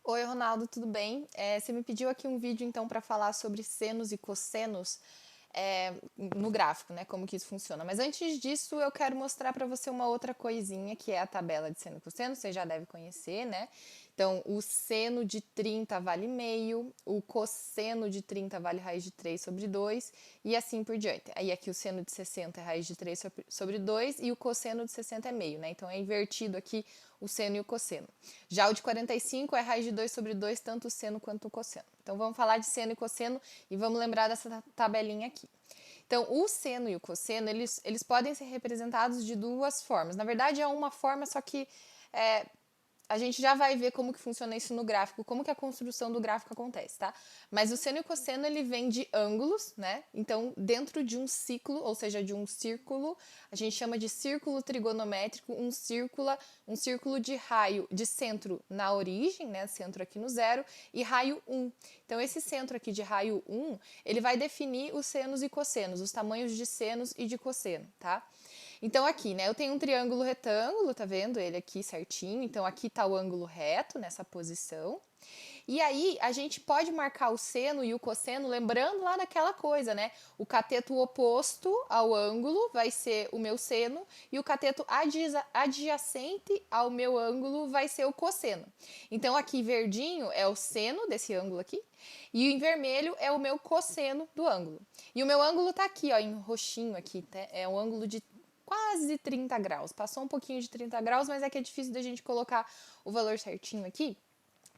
Oi, Ronaldo, tudo bem? Você me pediu aqui um vídeo então para falar sobre senos e cossenos no gráfico, né? Como que isso funciona. Mas antes disso, eu quero mostrar para você uma outra coisinha que é a tabela de seno e cosseno, você já deve conhecer, né? Então, o seno de 30 vale meio, o cosseno de 30 vale raiz de 3 sobre 2 e assim por diante. Aí aqui o seno de 60 é raiz de 3 sobre 2 e o cosseno de 60 é meio, né? Então é invertido aqui o seno e o cosseno. Já o de 45 é raiz de 2 sobre 2, tanto o seno quanto o cosseno. Então vamos falar de seno e cosseno e vamos lembrar dessa tabelinha aqui. Então, o seno e o cosseno, eles podem ser representados de duas formas. Na verdade, é uma forma, só que é, a gente já vai ver como que funciona isso no gráfico, como que a construção do gráfico acontece, tá? Mas o seno e o cosseno, ele vem de ângulos, né? Então, dentro de um ciclo, ou seja, de um círculo, a gente chama de círculo trigonométrico, um círculo de raio, de centro na origem, né? Centro aqui no zero, e raio 1. Então, esse centro aqui de raio 1, ele vai definir os senos e cossenos, os tamanhos de senos e de cosseno, tá? Então aqui, né, eu tenho um triângulo retângulo, tá vendo ele aqui certinho? Então aqui tá o ângulo reto nessa posição. E aí a gente pode marcar o seno e o cosseno lembrando lá daquela coisa, né? O cateto oposto ao ângulo vai ser o meu seno e o cateto adjacente ao meu ângulo vai ser o cosseno. Então aqui verdinho é o seno desse ângulo aqui e em vermelho é o meu cosseno do ângulo. E o meu ângulo tá aqui, ó, em roxinho aqui, tá? É um ângulo de quase 30 graus. Passou um pouquinho de 30 graus, mas é que é difícil da gente colocar o valor certinho aqui.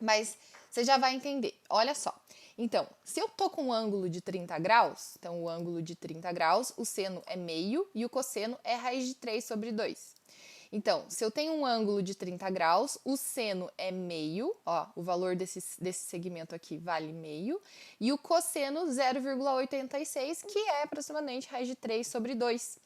Mas você já vai entender. Olha só. Então, se eu tô com um ângulo de 30 graus, então o ângulo de 30 graus, o seno é meio e o cosseno é raiz de 3 sobre 2. Então, se eu tenho um ângulo de 30 graus, o seno é meio, ó, o valor desse segmento aqui vale meio, e o cosseno 0,86, que é aproximadamente raiz de 3 sobre 2.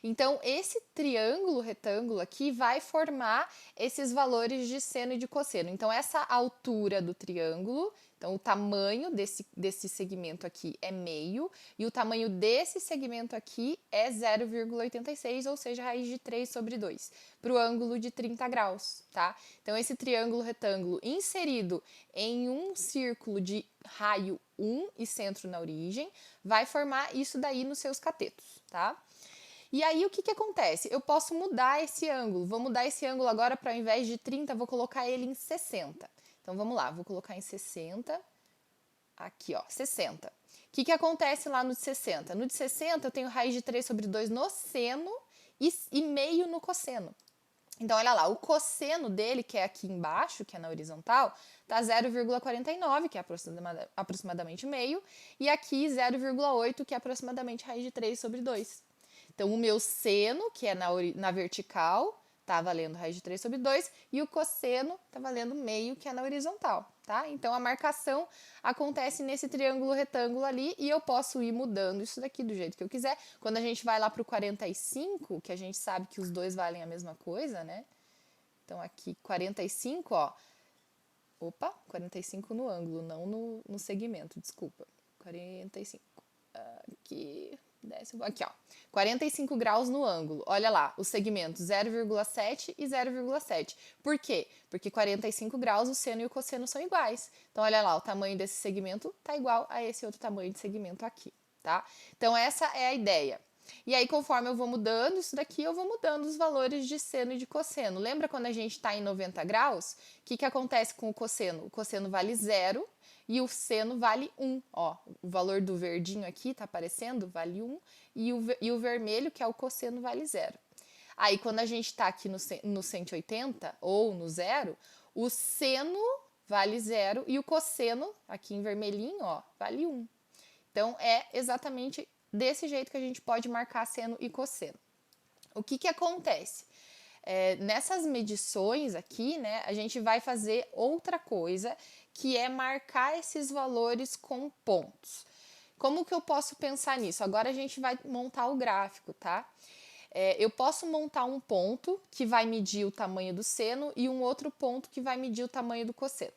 Então, esse triângulo retângulo aqui vai formar esses valores de seno e de cosseno. Então, essa altura do triângulo, então o tamanho desse segmento aqui é meio, e o tamanho desse segmento aqui é 0,86, ou seja, raiz de 3 sobre 2, para o ângulo de 30 graus, tá? Então, esse triângulo retângulo inserido em um círculo de raio 1 e centro na origem, vai formar isso daí nos seus catetos, tá? E aí o que acontece? Eu posso mudar esse ângulo. Vou mudar esse ângulo agora para ao invés de 30, vou colocar ele em 60. Então vamos lá, vou colocar em 60. Aqui, ó, 60. O que acontece lá no de 60? No de 60 eu tenho raiz de 3 sobre 2 no seno e meio no cosseno. Então, olha lá, o cosseno dele, que é aqui embaixo, que é na horizontal, tá 0,49, que é aproximadamente meio, e aqui 0,8, que é aproximadamente raiz de 3 sobre 2. Então, o meu seno, que é na vertical, tá valendo raiz de 3 sobre 2, e o cosseno tá valendo meio, que é na horizontal, tá? Então, a marcação acontece nesse triângulo retângulo ali, e eu posso ir mudando isso daqui do jeito que eu quiser. Quando a gente vai lá pro 45, que a gente sabe que os dois valem a mesma coisa, né? Então, aqui, 45, ó. Opa, 45 no ângulo, não no segmento, desculpa. 45. Aqui, décimo, aqui ó, 45 graus no ângulo. Olha lá, o segmento 0,7 e 0,7. Por quê? Porque 45 graus o seno e o cosseno são iguais. Então olha lá, o tamanho desse segmento tá igual a esse outro tamanho de segmento aqui, tá? Então essa é a ideia. E aí, conforme eu vou mudando isso daqui, eu vou mudando os valores de seno e de cosseno. Lembra quando a gente está em 90 graus? O que acontece com o cosseno? O cosseno vale 0 e o seno vale 1. Ó, o valor do verdinho aqui está aparecendo, vale 1, e o vermelho, que é o cosseno, vale 0. Aí, quando a gente está aqui no 180 ou no 0, o seno vale 0 e o cosseno, aqui em vermelhinho, ó, vale 1. Então, é exatamente desse jeito que a gente pode marcar seno e cosseno. O que acontece? Nessas medições aqui, né, a gente vai fazer outra coisa, que é marcar esses valores com pontos. Como que eu posso pensar nisso? Agora a gente vai montar o gráfico, tá? Eu posso montar um ponto que vai medir o tamanho do seno e um outro ponto que vai medir o tamanho do cosseno.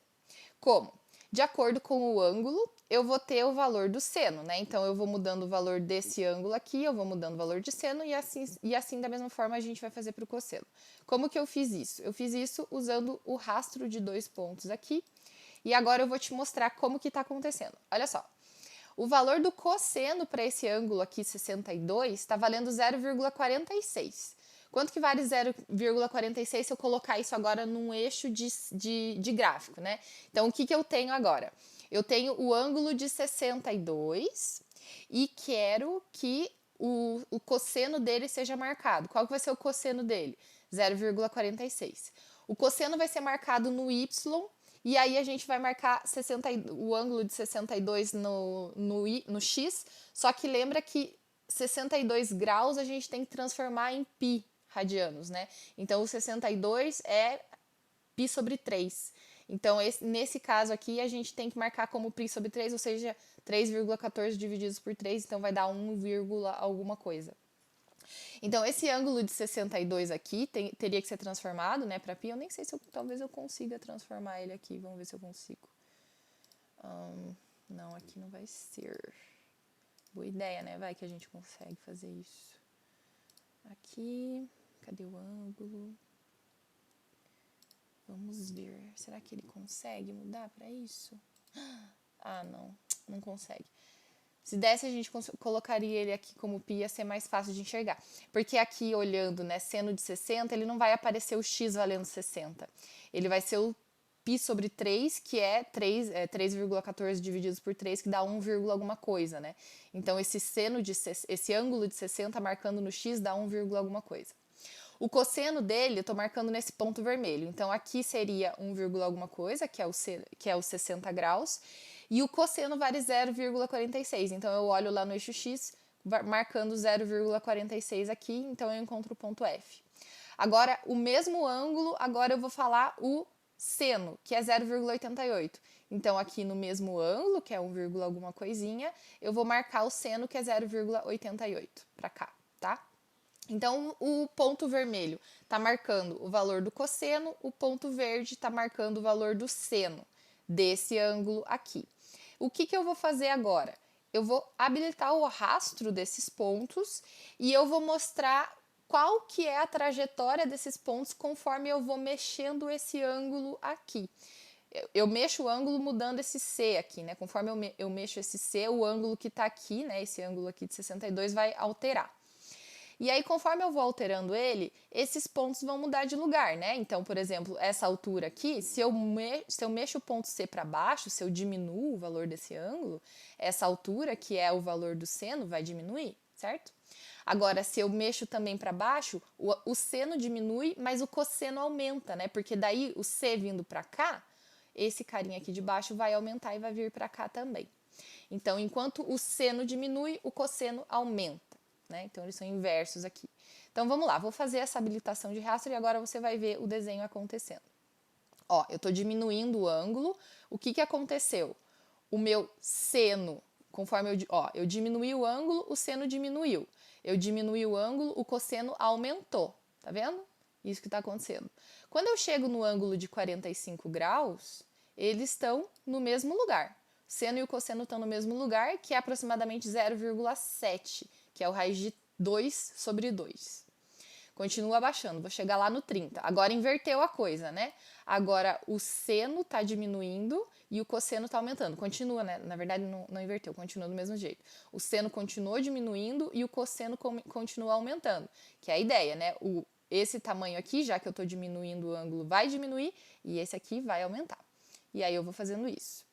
Como? De acordo com o ângulo, eu vou ter o valor do seno, né? Então, eu vou mudando o valor desse ângulo aqui, eu vou mudando o valor de seno e assim da mesma forma a gente vai fazer para o cosseno. Como que eu fiz isso? Eu fiz isso usando o rastro de 2 pontos aqui E agora eu vou te mostrar como que está acontecendo. Olha só. O valor do cosseno para esse ângulo aqui, 62, está valendo 0,46. Quanto que vale 0,46 se eu colocar isso agora num eixo de gráfico, né? Então, o que eu tenho agora? Eu tenho o ângulo de 62 e quero que o cosseno dele seja marcado. Qual que vai ser o cosseno dele? 0,46. O cosseno vai ser marcado no y, e aí a gente vai marcar o ângulo de 62 no x, só que lembra que 62 graus a gente tem que transformar em pi radianos, né? Então, o 62 é pi sobre 3. Então, nesse caso aqui, a gente tem que marcar como pi sobre 3, ou seja, 3,14 divididos por 3, então vai dar 1, alguma coisa. Então, esse ângulo de 62 aqui teria que ser transformado, né, para π. Eu nem sei se talvez eu consiga transformar ele aqui. Vamos ver se eu consigo. Não, aqui não vai ser. Boa ideia, né? Vai que a gente consegue fazer isso. Aqui, cadê o ângulo? Vamos ver. Será que ele consegue mudar para isso? Ah, não consegue. Se desse, a gente colocaria ele aqui como π, ia ser mais fácil de enxergar. Porque aqui, olhando, né, seno de 60, ele não vai aparecer o x valendo 60. Ele vai ser o π sobre 3, que é 3,14 divididos por 3, que dá 1, alguma coisa, né? Então, esse ângulo de 60 marcando no x dá 1, alguma coisa. O cosseno dele, eu estou marcando nesse ponto vermelho. Então, aqui seria 1, alguma coisa, que é o 60 graus. E o cosseno vale 0,46. Então, eu olho lá no eixo x, marcando 0,46 aqui. Então, eu encontro o ponto F. Agora, o mesmo ângulo, agora eu vou falar o seno, que é 0,88. Então, aqui no mesmo ângulo, que é 1, alguma coisinha, eu vou marcar o seno, que é 0,88, para cá, tá? Então, o ponto vermelho está marcando o valor do cosseno, o ponto verde está marcando o valor do seno desse ângulo aqui. O que eu vou fazer agora? Eu vou habilitar o rastro desses pontos e eu vou mostrar qual que é a trajetória desses pontos conforme eu vou mexendo esse ângulo aqui. Eu mexo o ângulo mudando esse C aqui, né? Conforme eu mexo esse C, o ângulo que está aqui, né? Esse ângulo aqui de 62 vai alterar. E aí, conforme eu vou alterando ele, esses pontos vão mudar de lugar, né? Então, por exemplo, essa altura aqui, se eu mexo o ponto C para baixo, se eu diminuo o valor desse ângulo, essa altura, que é o valor do seno, vai diminuir, certo? Agora, se eu mexo também para baixo, o seno diminui, mas o cosseno aumenta, né? Porque daí, o C vindo para cá, esse carinha aqui de baixo vai aumentar e vai vir para cá também. Então, enquanto o seno diminui, o cosseno aumenta. Né? Então, eles são inversos aqui. Então, vamos lá. Vou fazer essa habilitação de rastro e agora você vai ver o desenho acontecendo. Ó, eu estou diminuindo o ângulo. O que aconteceu? O meu seno, conforme eu diminuí o ângulo, o seno diminuiu. Eu diminui o ângulo, o cosseno aumentou. Tá vendo? Isso que está acontecendo. Quando eu chego no ângulo de 45 graus, eles estão no mesmo lugar. O seno e o cosseno estão no mesmo lugar, que é aproximadamente 0,7, que é o raiz de 2 sobre 2. Continua abaixando, vou chegar lá no 30. Agora inverteu a coisa, né? Agora o seno está diminuindo e o cosseno está aumentando. Continua, né? Na verdade não inverteu, continua do mesmo jeito. O seno continuou diminuindo e o cosseno continua aumentando, que é a ideia, né? Esse tamanho aqui, já que eu estou diminuindo o ângulo, vai diminuir e esse aqui vai aumentar. E aí eu vou fazendo isso.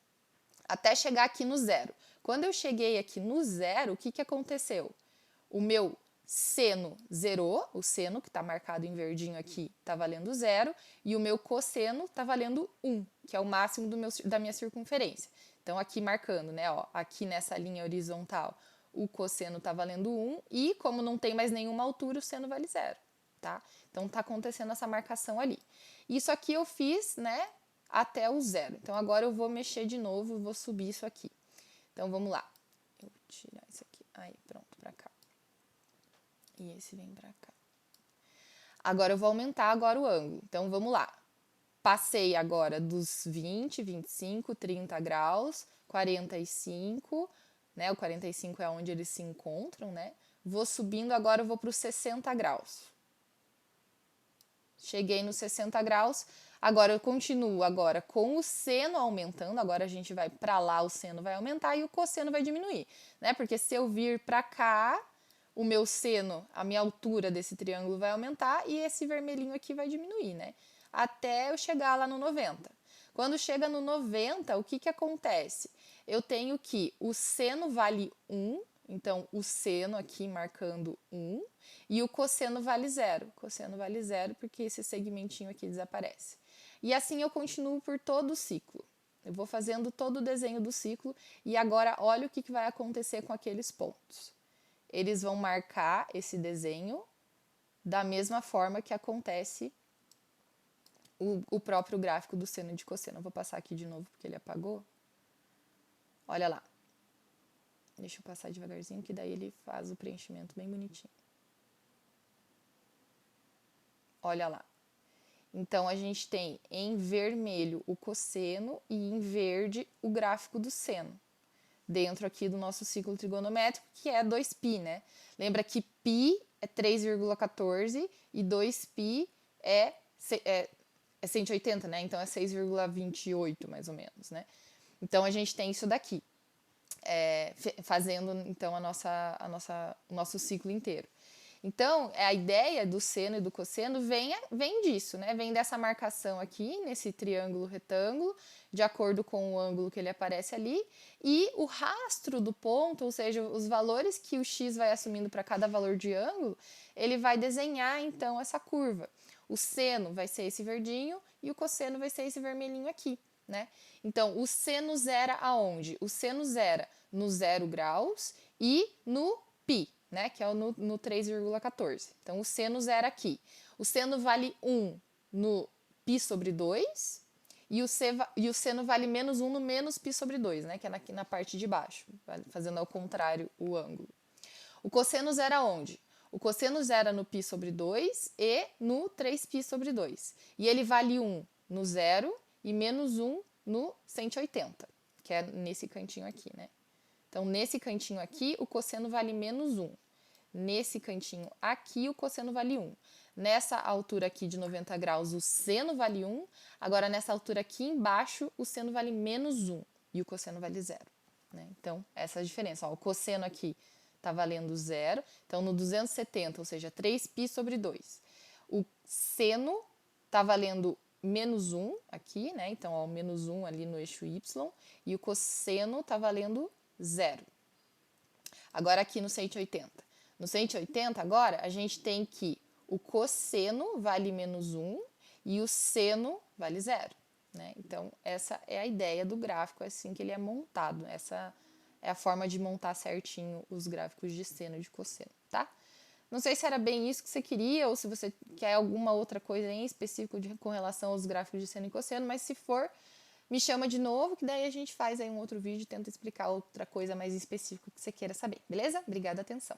Até chegar aqui no zero. Quando eu cheguei aqui no zero, o que aconteceu? O meu seno zerou, o seno que está marcado em verdinho aqui está valendo 0, e o meu cosseno está valendo 1, que é o máximo da minha circunferência. Então, aqui marcando, né, ó, aqui nessa linha horizontal, o cosseno está valendo 1, e como não tem mais nenhuma altura, o seno vale 0, tá? Então, está acontecendo essa marcação ali. Isso aqui eu fiz, né, até o 0. Então, agora eu vou mexer de novo, vou subir isso aqui. Então, vamos lá. Eu vou tirar isso aqui. Aí, pronto, para cá. E esse vem pra cá. Agora eu vou aumentar agora o ângulo. Então, vamos lá. Passei agora dos 20, 25, 30 graus, 45, né? O 45 é onde eles se encontram, né? Vou subindo, agora eu vou para os 60 graus. Cheguei nos 60 graus, Agora eu continuo agora com o seno aumentando, agora a gente vai para lá, o seno vai aumentar e o cosseno vai diminuir, né? Porque se eu vir para cá, o meu seno, a minha altura desse triângulo vai aumentar e esse vermelhinho aqui vai diminuir, né? Até eu chegar lá no 90. Quando chega no 90, o que que acontece? Eu tenho que o seno vale 1, então o seno aqui marcando 1, e o cosseno vale 0. Cosseno vale 0 porque esse segmentinho aqui desaparece. E assim eu continuo por todo o ciclo. Eu vou fazendo todo o desenho do ciclo e agora olha o que vai acontecer com aqueles pontos. Eles vão marcar esse desenho da mesma forma que acontece o próprio gráfico do seno e de cosseno. Eu vou passar aqui de novo porque ele apagou. Olha lá. Deixa eu passar devagarzinho que daí ele faz o preenchimento bem bonitinho. Olha lá. Então, a gente tem em vermelho o cosseno e em verde o gráfico do seno. Dentro aqui do nosso ciclo trigonométrico, que é 2π, né? Lembra que π é 3,14 e 2π é 180, né? Então, é 6,28, mais ou menos, né? Então, a gente tem isso daqui, fazendo, então, o nosso ciclo inteiro. Então, a ideia do seno e do cosseno vem disso, né? Vem dessa marcação aqui, nesse triângulo retângulo, de acordo com o ângulo que ele aparece ali, e o rastro do ponto, ou seja, os valores que o x vai assumindo para cada valor de ângulo, ele vai desenhar, então, essa curva. O seno vai ser esse verdinho e o cosseno vai ser esse vermelhinho aqui, né? Então, o seno zera aonde? O seno zera no 0 graus e no π, né, que é no 3,14. Então, o seno zera aqui. O seno vale 1 no π sobre 2 e o seno vale menos 1 no menos π sobre 2, né, que é aqui na parte de baixo, fazendo ao contrário o ângulo. O cosseno zera onde? O cosseno zera no π sobre 2 e no 3π sobre 2. E ele vale 1 no 0 e menos 1 no 180, que é nesse cantinho aqui, né? Então, nesse cantinho aqui, o cosseno vale menos 1. Nesse cantinho aqui, o cosseno vale 1. Nessa altura aqui de 90 graus, o seno vale 1. Agora, nessa altura aqui embaixo, o seno vale menos 1 e o cosseno vale 0. Né? Então, essa é a diferença. Ó, o cosseno aqui está valendo 0. Então, no 270, ou seja, 3π sobre 2. O seno está valendo menos 1 aqui, né? Então, ó, menos 1 ali no eixo y. E o cosseno está valendo 0. Agora, aqui no 180. No 180, agora, a gente tem que o cosseno vale menos 1 e o seno vale 0. Né? Então, essa é a ideia do gráfico, é assim que ele é montado. Essa é a forma de montar certinho os gráficos de seno e de cosseno, tá? Não sei se era bem isso que você queria ou se você quer alguma outra coisa em específico com relação aos gráficos de seno e cosseno, mas se for, me chama de novo, que daí a gente faz aí um outro vídeo e tenta explicar outra coisa mais específica que você queira saber, beleza? Obrigada, atenção.